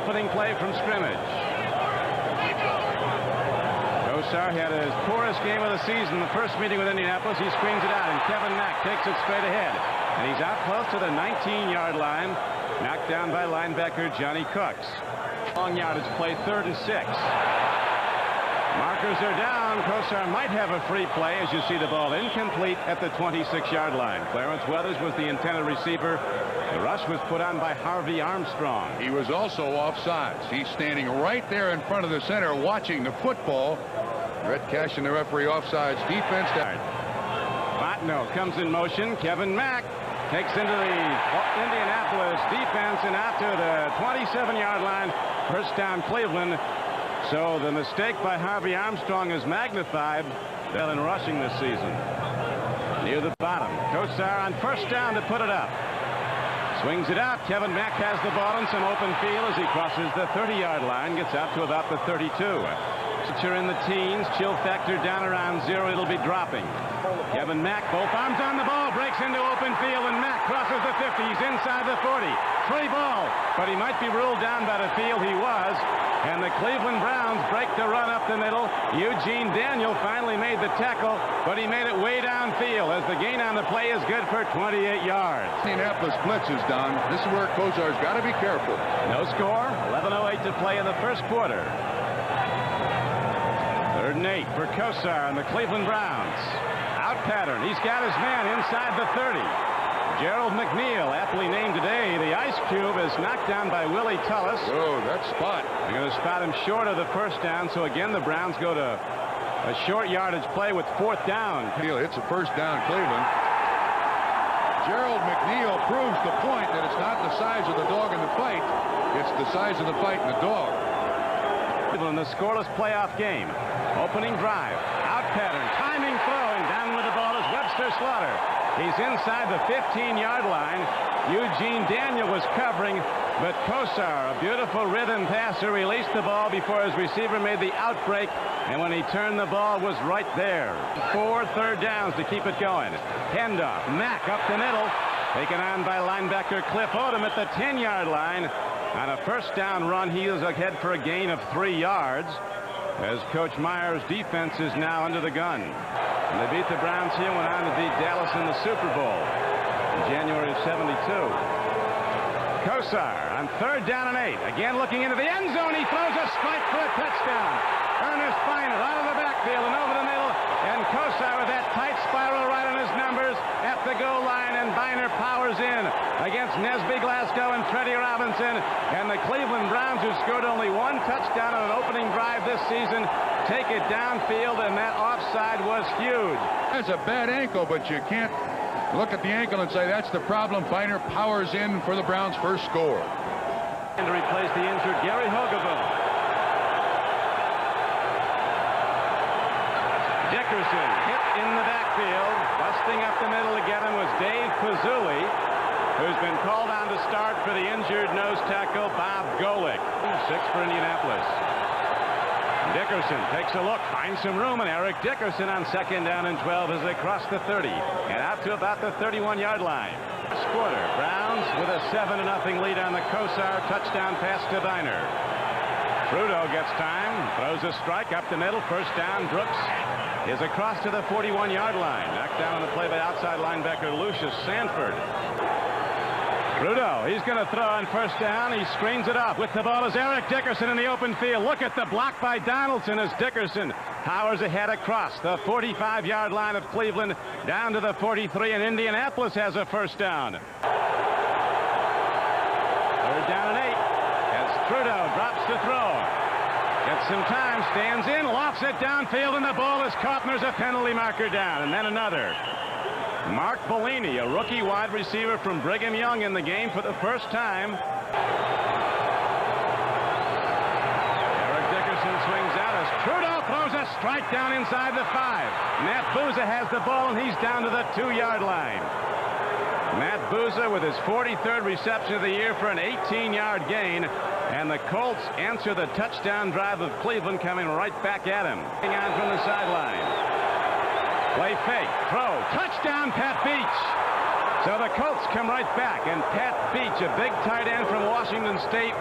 opening play from scrimmage. Kosar had his poorest game of the season. The first meeting with Indianapolis, he screens it out, and Kevin Mack takes it straight ahead. And he's out close to the 19-yard line, knocked down by linebacker Johnny Cooks. Long yardage play, 3rd and 6. Markers are down. Kosar might have a free play as you see the ball incomplete at the 26-yard line. Clarence Weathers was the intended receiver. The rush was put on by Harvey Armstrong. He was also offsides. He's standing right there in front of the center watching the football. Red Cash and the referee offsides defense. Botno comes in motion. Kevin Mack takes into the Indianapolis defense and out to the 27-yard line. First down Cleveland. So the mistake by Harvey Armstrong is magnified in rushing this season. Near the bottom. Kosar on first down to put it up. Swings it out. Kevin Mack has the ball in some open field as he crosses the 30-yard line. Gets out to about the 32. Temperature in the teens. Chill factor down around 0. It'll be dropping. Kevin Mack, both arms on the ball, breaks into open field, and Mack crosses the 50. He's inside the 40. Free ball, but he might be ruled down by the field. He was. And the Cleveland Browns break the run up the middle. Eugene Daniel finally made the tackle, but he made it way downfield as the gain on the play is good for 28 yards. Indianapolis blitz is done. This is where Kosar's got to be careful. No score. 11:08 to play in the first quarter. 3rd and 8 for Kosar and the Cleveland Browns. Out pattern. He's got his man inside the 30. Gerald McNeil, aptly named today, the Ice Cube, is knocked down by Willie Tullis. Oh, that spot. They're going to spot him short of the first down, so again the Browns go to a short yardage play with 4th down. McNeil hits a first down, Cleveland. Gerald McNeil proves the point that it's not the size of the dog in the fight, it's the size of the fight in the dog. In the scoreless playoff game. Opening drive. Out pattern. Timing throw, and down with the ball is Webster Slaughter. He's inside the 15-yard line. Eugene Daniel was covering, but Kosar, a beautiful rhythm passer, released the ball before his receiver made the outbreak, and when he turned the ball was right there. 4 third downs to keep it going. Handoff. Mack up the middle. Taken on by linebacker Cliff Odom at the 10-yard line. On a first down run, he is ahead for a gain of 3 yards as Coach Meyer's defense is now under the gun. And they beat the Browns here, went on to beat Dallas in the Super Bowl in January of '72. Kosar on 3rd down and 8. Again looking into the end zone. He throws a strike for a touchdown. Ernest Biner out of the backfield and over the middle. And Kosar with that tight spiral right on his numbers at the goal line. And Biner powers in against Nesby Glasgow and Freddie Robinson. And the Cleveland Browns, who scored only 1 touchdown on an opening drive this season, take it downfield, and that offside was huge. That's a bad ankle, but you can't look at the ankle and say that's the problem. Biner powers in for the Browns' first score. And to replace the injured Gary Hogeboom. Dickerson hit in the backfield. Busting up the middle to get him was Dave Pazzulli, who's been called on to start for the injured nose tackle Bob Golick. 6 for Indianapolis. Dickerson takes a look, finds some room, and Eric Dickerson on 2nd down and 12 as they cross the 30 and out to about the 31-yard line. First quarter, Browns with a 7-0 lead on the Kosar touchdown pass to Biner. Trudeau gets time, throws a strike up the middle. First down. Brooks is across to the 41-yard line. Knocked down on the play by outside linebacker Lucius Sanford. Trudeau, he's going to throw on first down. He screens it off. With the ball is Eric Dickerson in the open field. Look at the block by Donaldson as Dickerson powers ahead across the 45-yard line of Cleveland down to the 43, and Indianapolis has a first down. 3rd down and 8 as Trudeau drops to throw. Gets some time, stands in, lofts it downfield, and the ball is caught, and there's a penalty marker down, and then another. Mark Bellini, a rookie wide receiver from Brigham Young, in the game for the first time. Eric Dickerson swings out as Trudeau throws a strike down inside the 5. Matt Booza has the ball, and he's down to the 2-yard line. Matt Booza with his 43rd reception of the year for an 18-yard gain. And the Colts answer the touchdown drive of Cleveland, coming right back at him. Hang on from the sideline. Play fake, throw, touchdown, Pat Beach. So the Colts come right back, and Pat Beach, a big tight end from Washington State,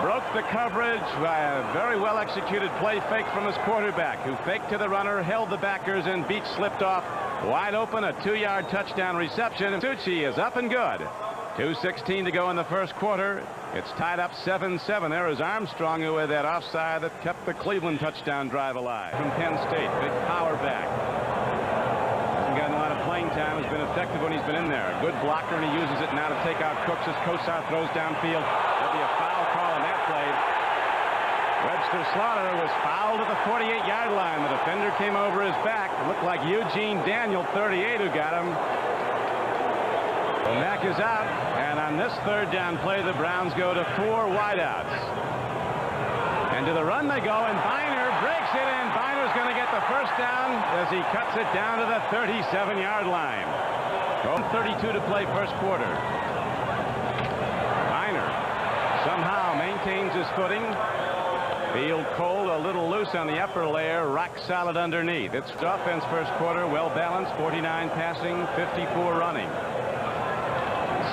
Broke the coverage by a very well executed play fake from his quarterback, who faked to the runner, held the backers, and Beach slipped off. Wide open, a 2-yard touchdown reception. Tucci is up and good. 2:16 to go in the first quarter. It's tied up 7-7. There is Armstrong, who had that offside that kept the Cleveland touchdown drive alive. From Penn State, big power back. Hasn't gotten a lot of playing time. Has been effective when he's been in there. A good blocker, and he uses it now to take out Cooks as Kosar throws downfield. There'll be a foul call on that play. Webster Slaughter was fouled at the 48-yard line. The defender came over his back. It looked like Eugene Daniel, 38, who got him. Mack is out, and on this third down play, the Browns go to 4 wideouts. And to the run they go, and Biner breaks it in. Biner's going to get the first down as he cuts it down to the 37-yard line. 32 to play first quarter. Biner somehow maintains his footing. Field cold, a little loose on the upper layer, rock solid underneath. It's offense first quarter, well balanced, 49 passing, 54 running.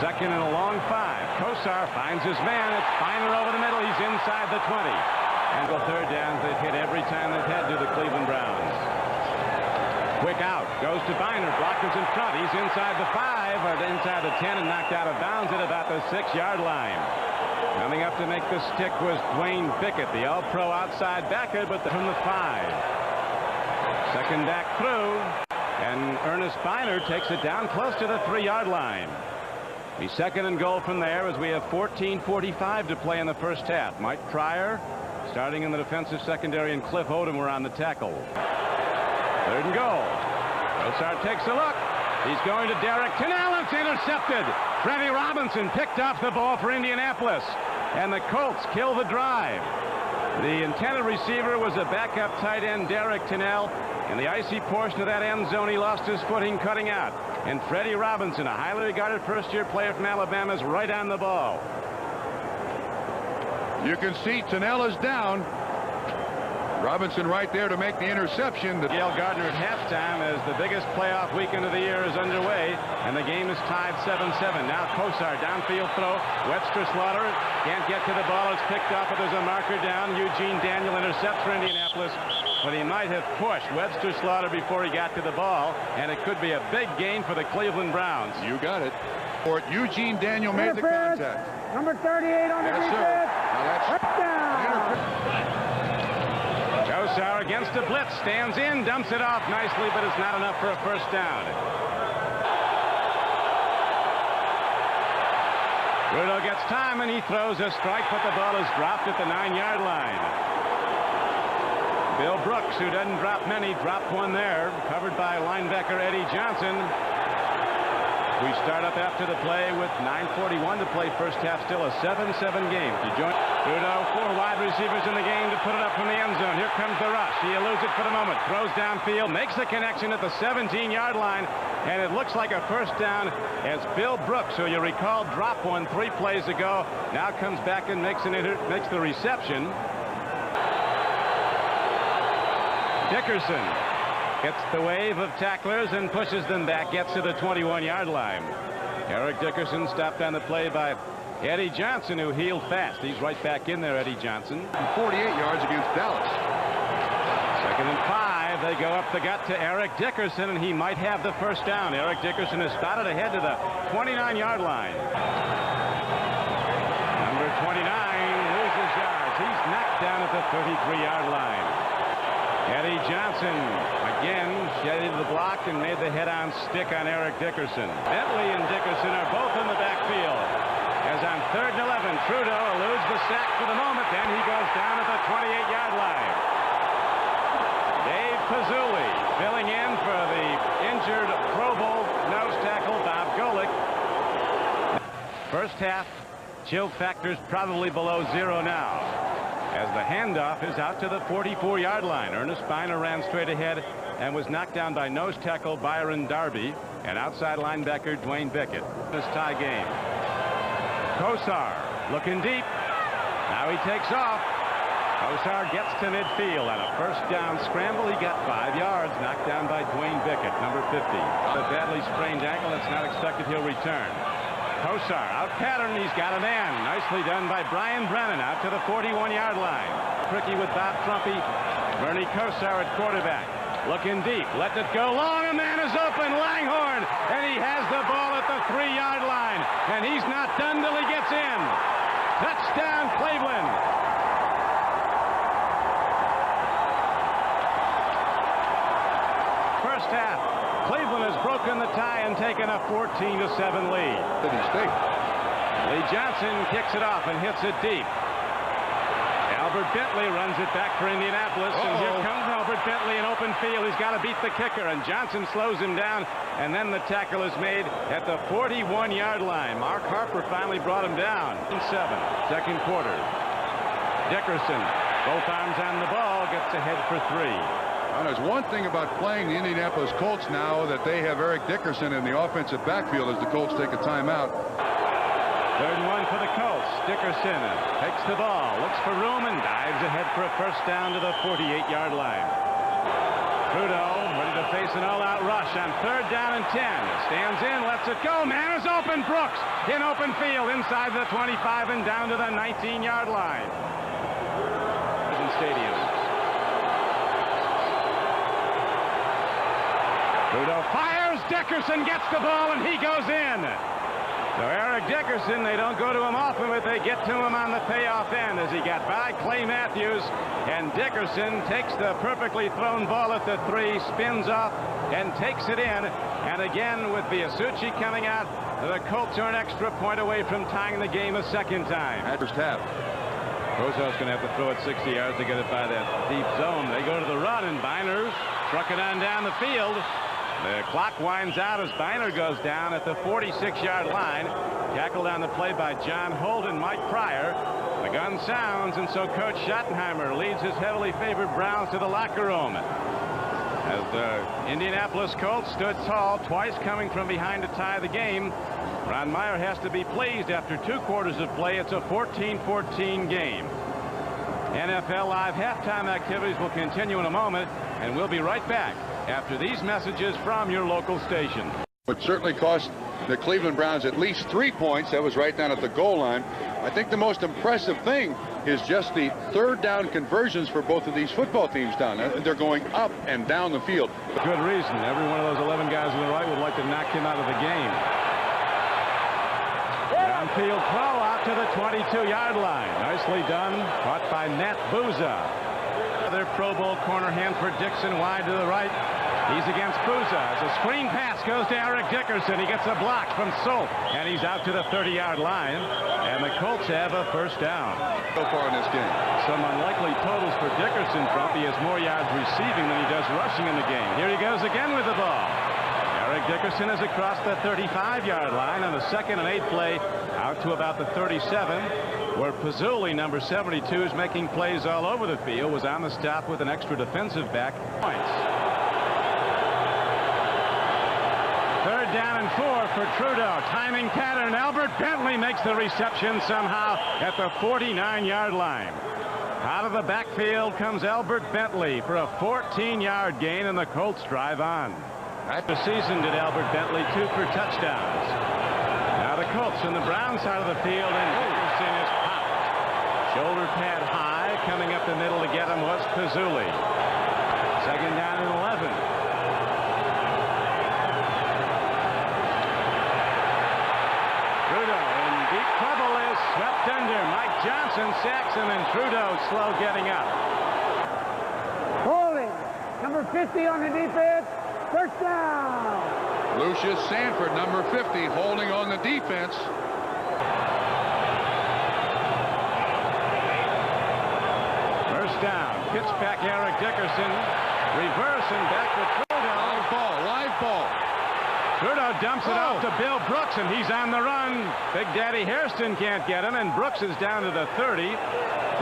Second and a long 5. Kosar finds his man. It's Biner over the middle. He's inside the 20. And the third downs they've hit every time they've had to the Cleveland Browns. Quick out. Goes to Biner. Blockers in front. He's inside the 5 or inside the 10 and knocked out of bounds at about the 6-yard line. Coming up to make the stick was Dwayne Bickett, the all-pro outside backer, but from the 5. Second back through. And Ernest Biner takes it down close to the 3-yard line. Be second and goal from there as we have 14:45 to play in the first half. Mike Pryor starting in the defensive secondary, and Cliff Odom were on the tackle. Third and goal. Kosar takes a look. He's going to Derek Tennell. It's intercepted. Freddie Robinson picked off the ball for Indianapolis, and the Colts kill the drive. The intended receiver was a backup tight end, Derek Tennell. In the icy portion of that end zone, he lost his footing cutting out. And Freddie Robinson, a highly regarded first-year player from Alabama, is right on the ball. You can see Tennell is down. Robinson right there to make the interception. Gail Gardner at halftime as the biggest playoff weekend of the year is underway, and the game is tied 7-7. Now Kosar, downfield throw. Webster Slaughter can't get to the ball. It's picked up, but there's a marker down. Eugene Daniel intercepts for Indianapolis, but he might have pushed Webster Slaughter before he got to the ball, and it could be a big gain for the Cleveland Browns. You got it. For Eugene Daniel made the contact. Number 38 on the defense. Touchdown. Kosar against a blitz, stands in, dumps it off nicely, but it's not enough for a first down. Rudo gets time, and he throws a strike, but the ball is dropped at the 9-yard line. Bill Brooks, who doesn't drop many, dropped one there, covered by linebacker Eddie Johnson. We start up after the play with 9:41 to play first half, still a 7-7 game. To join Rudo, 4 wide receivers in the game to put it up from the end zone. Here comes the rush. He eludes it for the moment, throws downfield, makes the connection at the 17-yard line, and it looks like a first down as Bill Brooks, who you recall dropped one 3 plays ago, now comes back and makes the reception. Dickerson gets the wave of tacklers and pushes them back, gets to the 21-yard line. Eric Dickerson stopped on the play by Eddie Johnson, who healed fast. He's right back in there, Eddie Johnson. 48 yards against Dallas. Second and 5. They go up the gut to Eric Dickerson, and he might have the first down. Eric Dickerson is spotted ahead to the 29-yard line. Number 29 loses yards. He's knocked down at the 33-yard line. Eddie Johnson again shedded the block and made the head-on stick on Eric Dickerson. Bentley and Dickerson are both in the backfield. As on 3rd and 11, Trudeau eludes the sack for the moment, then he goes down at the 28-yard line. Dave Pazzulli filling in for the injured Pro Bowl nose tackle Bob Golick. First half, chill factors probably below 0 now, as the handoff is out to the 44-yard line. Ernest Biner ran straight ahead and was knocked down by nose tackle Byron Darby and outside linebacker Dwayne Bickett. This tie game. Kosar looking deep. Now he takes off. Kosar gets to midfield on a first down scramble. He got 5 yards, knocked down by Dwayne Bickett, number 50. A badly sprained ankle. It's not expected he'll return. Kosar out pattern. He's got a man. Nicely done by Brian Brennan out to the 41-yard line. Tricky with Bob Trumpy. Bernie Kosar at quarterback. Looking deep. Let it go long. A man is open. Langhorne. And he has the ball at the 3-yard line. And he's not done till he gets in. Touchdown, Cleveland. First half. Cleveland has broken the tie and taken a 14-7 lead. Lee Johnson kicks it off and hits it deep. Albert Bentley runs it back for Indianapolis. And here comes Albert Bentley in open field. He's got to beat the kicker, and Johnson slows him down. And then the tackle is made at the 41-yard line. Mark Harper finally brought him down. 7, second quarter. Dickerson, both arms on the ball, gets ahead for 3. Well, there's one thing about playing the Indianapolis Colts now that they have Eric Dickerson in the offensive backfield as the Colts take a timeout. 3rd and 1 for the Colts. Dickerson takes the ball, looks for room, and dives ahead for a first down to the 48-yard line. Trudeau ready to face an all-out rush on 3rd down and 10. Stands in, lets it go. Man is open. Brooks in open field inside the 25 and down to the 19-yard line. Stadium. Trudeau fires. Dickerson gets the ball, and he goes in. So Eric Dickerson, they don't go to him often, but they get to him on the payoff end as he got by Clay Matthews. And Dickerson takes the perfectly thrown ball at the 3, spins off, and takes it in. And again, with Biasucci coming out, the Colts are an extra point away from tying the game a second time. First half. Kosar's going to have to throw it 60 yards to get it by that deep zone. They go to the run, and Biner struck it on down the field. The clock winds out as Biner goes down at the 46-yard line. Tackled on the play by John Holt and Mike Pryor. The gun sounds, and so Coach Schottenheimer leads his heavily favored Browns to the locker room. As the Indianapolis Colts stood tall, twice coming from behind to tie the game. Ron Meyer has to be pleased after 2 quarters of play. It's a 14-14 game. NFL Live halftime activities will continue in a moment, and we'll be right back after these messages from your local station. It certainly cost the Cleveland Browns at least 3 points. That was right down at the goal line. I think the most impressive thing is just the 3rd down conversions for both of these football teams down there. They're going up and down the field. Good reason. Every one of those 11 guys on the right would like to knock him out of the game. Downfield throw out to the 22-yard line. Nicely done. Caught by Matt Booza. Another Pro Bowl corner hand for Dixon wide to the right. He's against Booza. As a screen pass goes to Eric Dickerson. He gets a block from Solt, and he's out to the 30-yard line. And the Colts have a first down. So far in this game. Some unlikely totals for Dickerson. Trump. He has more yards receiving than he does rushing in the game. Here he goes again with the ball. Eric Dickerson is across the 35-yard line on the 2nd and 8 play out to about the 37, where Pazzulli, number 72, is making plays all over the field, was on the stop with an extra defensive back. Points. 3rd down and 4 for Trudeau. Timing pattern. Albert Bentley makes the reception somehow at the 49-yard line. Out of the backfield comes Albert Bentley for a 14-yard gain, and the Colts drive on. At the season did Albert Bentley 2 for touchdowns. Now the Colts in the Brown side of the field, and Dickerson is popped. Shoulder pad high, coming up the middle to get him was Pazzulli. 2nd down and 11. Trudeau in deep trouble is swept under. Mike Johnson sacks him, and Trudeau slow getting up. Holding. Number 50 on the defense. First down. Lucius Sanford, number 50, holding on the defense. First down. Pitch back Eric Dickerson. Reverse and back to Trudeau. Live ball. Trudeau dumps it off to Bill Brooks, and he's on the run. Big Daddy Hairston can't get him, and Brooks is down to the 30.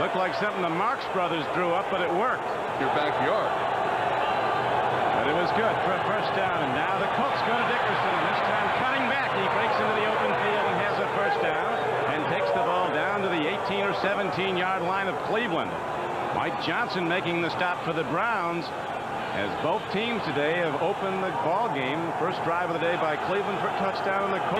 Looked like something the Marx brothers drew up, but it worked. Your backyard. But it was good for a first down, and now the Colts go to Dickerson, and this time cutting back. He breaks into the open field and has a first down and takes the ball down to the 18 or 17-yard line of Cleveland. Mike Johnson making the stop for the Browns, as both teams today have opened the ball game. First drive of the day by Cleveland for a touchdown in the 14.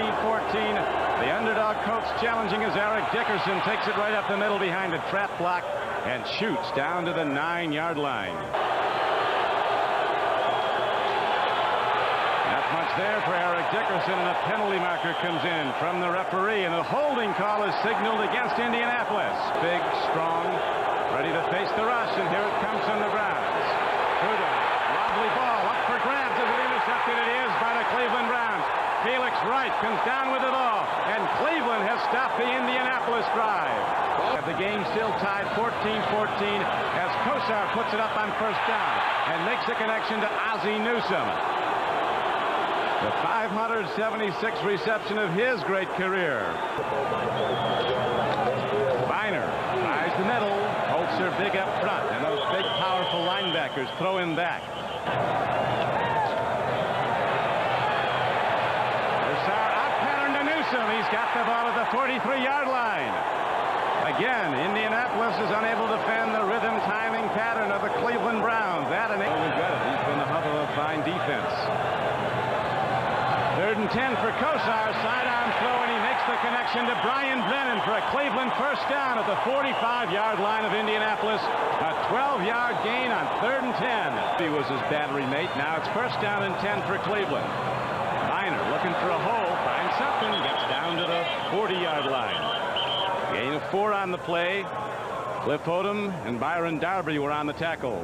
The underdog Colts challenging as Eric Dickerson takes it right up the middle behind a trap block and shoots down to the 9-yard line. Not much there for Eric Dickerson, and a penalty marker comes in from the referee, and a holding call is signaled against Indianapolis. Big, strong, ready to face the rush, and here it comes from the Browns. Wobbly ball up for grabs. Is it intercepted? It is by the Cleveland Browns. Felix Wright comes down with it all, and Cleveland has stopped the Indianapolis drive. The game still tied 14-14 as Kosar puts it up on first down and makes the connection to Ozzie Newsome. The 576th reception of his great career. Biner tries the middle. Colts are big up front, and those big, powerful linebackers throw him back. Kosar out pattern to Newsome. He's got the ball at the 43-yard line. Again, Indianapolis is unable to defend the rhythm timing pattern of the Cleveland Browns. That and he's been the hub of a fine defense. 3rd and 10 for Kosar. Sidearm throw, and he makes the connection to Brian Brennan for a Cleveland first down at the 45-yard line of Indianapolis. A 12-yard gain on 3rd and 10. He was his battery mate. Now it's first down and 10 for Cleveland. Biner looking for a hole, finds something, gets down to the 40-yard line. Gain of 4 on the play. Cliff Odom and Byron Darby were on the tackle.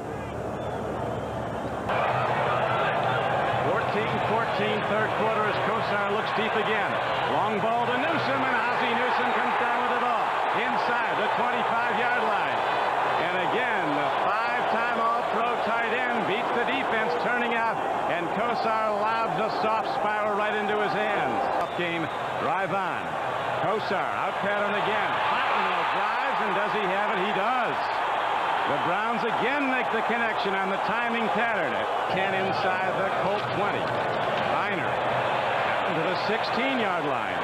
14-14, third quarter as Kosar looks deep again. Long ball to Newsome, and Ozzie Newsome comes down with it all inside the 25-yard line. And again, the 5-time All-Pro tight end beats the defense, turning out, and Kosar lobs a soft spiral right into his hands. Up game, drive on. Kosar out pattern again. Fontenot drives, and does he have it? He does. The Browns again make the connection on the timing pattern at 10 inside the Colt 20. Biner down to the 16-yard line.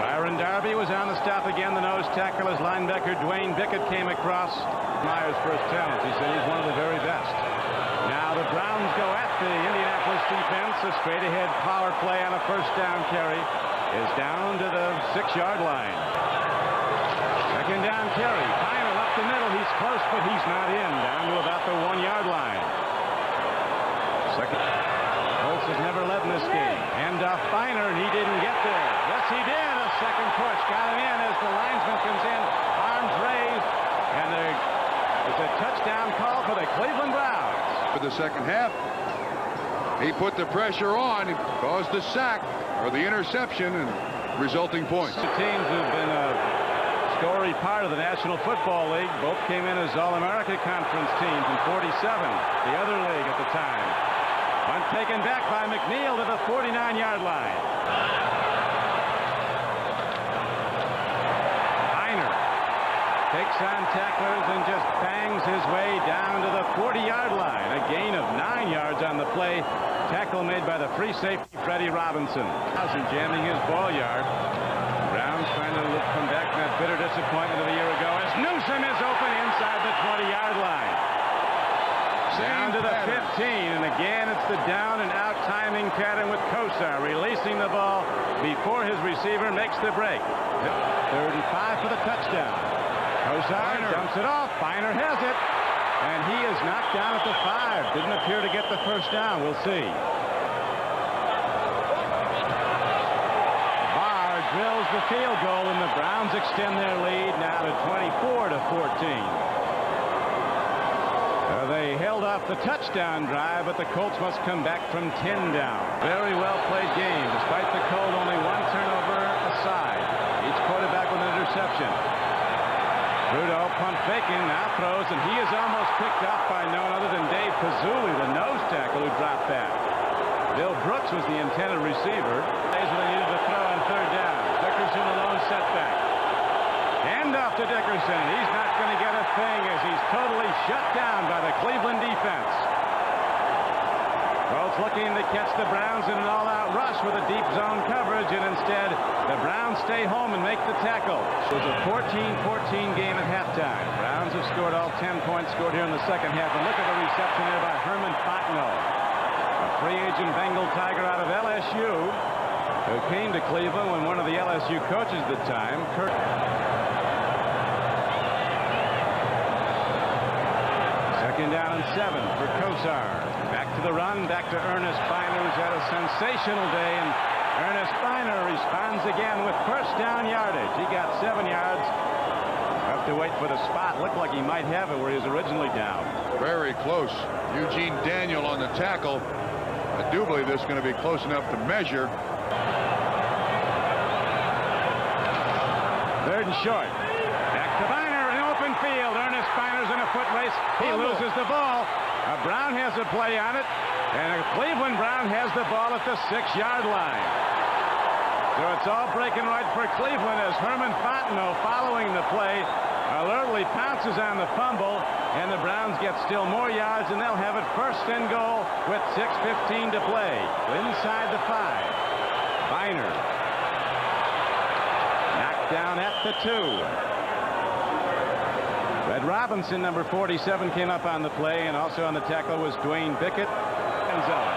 Byron Darby was on the stop again. The nose tackle as linebacker Dwayne Bickett came across. Myers for his talent. He said he's one of the very best. Now the Browns go at the Indianapolis defense. A straight-ahead power play on a first down carry is down to the 6-yard line. Second down carry. Biner up the middle. He's close, but he's not in. Down to about the 1-yard line. Second. Colts has never led in this game. Hand off Biner, and he didn't get there. Yes, he did. A second push. Got him in as the linesman comes in. Arms raised. And there's a touchdown call for the Cleveland Browns. For the second half, he put the pressure on. He caused the sack or the interception and resulting points. The teams have been a storied part of the National Football League. Both came in as All-America Conference teams in 47, the other league at the time. One taken back by McNeil to the 49-yard line. Biner takes on tacklers and just bangs his way down to the 40-yard line. A gain of 9 yards on the play. Tackle made by the free safety Freddie Robinson. Jamming his ball yard. Browns trying to come back from that bitter disappointment of a year ago as Newsome is open inside the 20-yard line. Down to the 15, and again it's the down and out timing pattern with Kosar releasing the ball before his receiver makes the break. 3rd and 5 for the touchdown. Kosar dumps it off. Biner has it, and he is knocked down at the 5. Didn't appear to get the first down. We'll see. Drills the field goal, and the Browns extend their lead now to 24-14. They held off the touchdown drive, but the Colts must come back from 10 down. Very well played game. Despite the cold, only 1 turnover aside. Each quarterback with an interception. Trudeau pump faking, now throws, and he is almost picked off by no one other than Dave Pazzulli, the nose tackle who dropped that. Bill Brooks was the intended receiver. They needed to throw on 3rd down. Dickerson alone setback. Hand off to Dickerson. He's not going to get a thing as he's totally shut down by the Cleveland defense. Colts Colts looking to catch the Browns in an all-out rush with a deep zone coverage, and instead the Browns stay home and make the tackle. It was a 14-14 game at halftime. Browns have scored all 10 points scored here in the second half. And look at the reception there by Herman Fontenot, a free agent Bengal Tiger out of LSU, who came to Cleveland when one of the LSU coaches at the time, Second down and 7 for Kosar. Back to the run, back to Ernest Biner, who's had a sensational day, and Ernest Biner responds again with first down yardage. He got 7 yards. Have to wait for the spot. Looked like he might have it where he was originally down. Very close. Eugene Daniel on the tackle. I do believe this is going to be close enough to measure. Third and short. Back to Biner in open field. Ernest Biner's in a foot race. He loses the ball. Brown has a play on it, and a Cleveland Brown has the ball at the 6-yard line. So it's all breaking right for Cleveland as Herman Fontenot, following the play, alertly pounces on the fumble, and the Browns get still more yards, and they'll have it first and goal with 6:15 to play. Inside the 5. Biner knocked down at the 2. Red Robinson, number 47, came up on the play, and also on the tackle was Dwayne Bickett. End zone.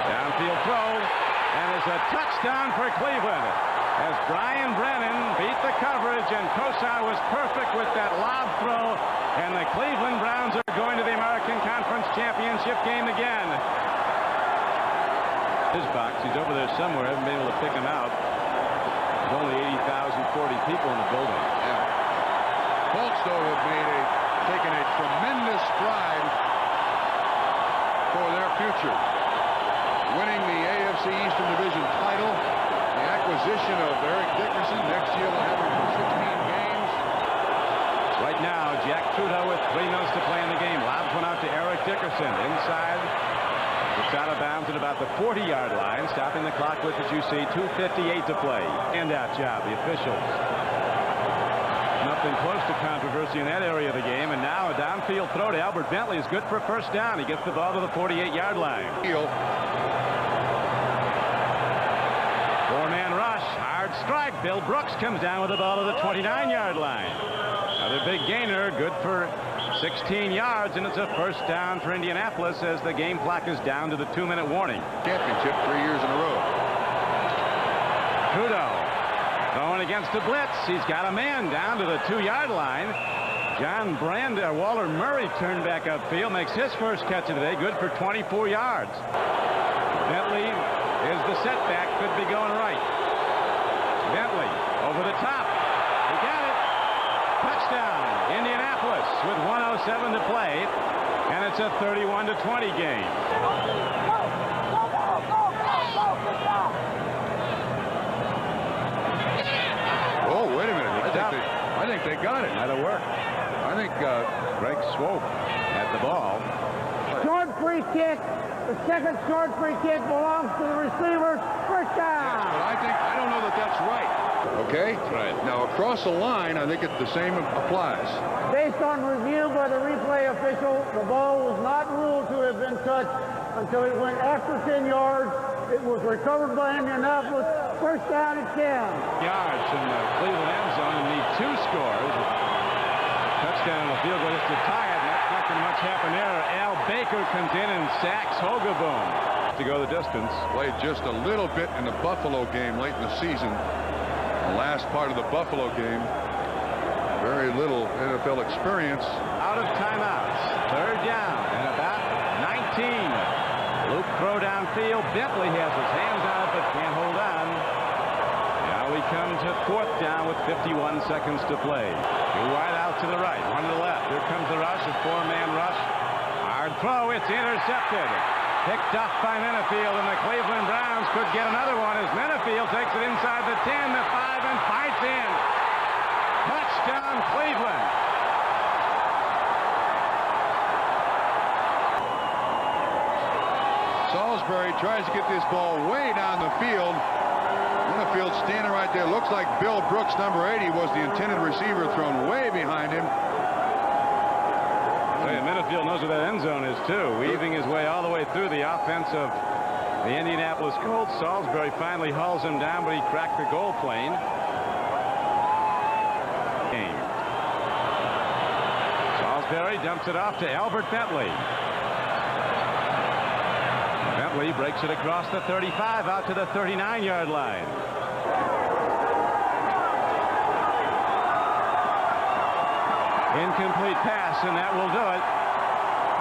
Downfield throw, and it's a touchdown for Cleveland as Brian Brennan beat the coverage, and Kosar was perfect with that lob throw, and the Cleveland Browns are going to the American Conference Championship game again. His box, he's over there somewhere. I haven't been able to pick him out. There's only 80,040 people in the building. Colts, though, have taken a tremendous stride for their future. Winning the AFC Eastern Division title, the acquisition of Eric Dickerson. Next year they'll have him for 16 games. Right now, Jack Trudeau with 3 minutes to play in the game. Lobs went out to Eric Dickerson. Inside. It's out of bounds at about the 40-yard line, stopping the clock with, as you see, 2:58 to play. Handout job, the officials. Nothing close to controversy in that area of the game, and now a downfield throw to Albert Bentley is good for first down. He gets the ball to the 48-yard line. 4-man rush, hard strike. Bill Brooks comes down with the ball to the 29-yard line. Another big gainer, good for 16 yards, and it's a first down for Indianapolis as the game clock is down to the 2-minute warning. Championship 3 years in a row. Trudeau throwing against the blitz. He's got a man down to the 2-yard line. John Waller Murray turned back upfield, makes his first catch of the day, good for 24 yards. Bentley is the setback, could be going right. Bentley over the top. He got it. Touchdown, Indianapolis with 1:07 to play, and it's a 31-20 game. Oh, wait a minute. I think they got it. That'll work. I think Greg Swope had the ball. Short free kick. The second short free kick belongs to the receiver. First down. Yes, but I don't know that that's right. Okay? That's right. Now, across the line, I think the same applies. Based on review by the replay official, the ball was not ruled to have been touched until it went after 10 yards. It was recovered by Indianapolis. First down at 10. Yards in the Cleveland end zone and need 2 scores. Touchdown on the field goal just to tie it. Not going to much happen there. Al Baker comes in and sacks Hogaboom to go the distance. Played just a little bit in the Buffalo game late in the season. The last part of the Buffalo game. Very little NFL experience. Out of timeouts. Third down and about 19. Luke throw downfield. Bentley has his hands on it but can't hold on. Now we come to 4th down with 51 seconds to play. 2 wide out to the right, 1 to the left. Here comes the rush, a 4-man rush. Hard throw, it's intercepted. Picked up by Menefield, and the Cleveland Browns could get another one as Menefield takes it inside the 10, the 5, and fights in. Touchdown, Cleveland. Salisbury tries to get this ball way down the field. Menefield standing right there. Looks like Bill Brooks, number 80, was the intended receiver, thrown way behind him. Minifield knows where that end zone is, too. Weaving his way all the way through the offense of the Indianapolis Colts. Salisbury finally hauls him down, but he cracked the goal plane. Salisbury dumps it off to Albert Bentley. Bentley breaks it across the 35 out to the 39-yard line. Incomplete pass, and that will do it.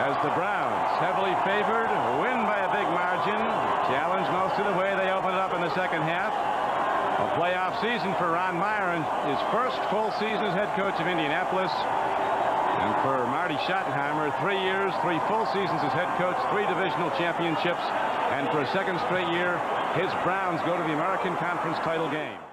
As the Browns, heavily favored, win by a big margin. Challenged most of the way. They open it up in the second half. A playoff season for Ron Meyer, and his first full season as head coach of Indianapolis. And for Marty Schottenheimer, 3 years, 3 full seasons as head coach, 3 divisional championships, and for a second straight year, his Browns go to the American Conference title game.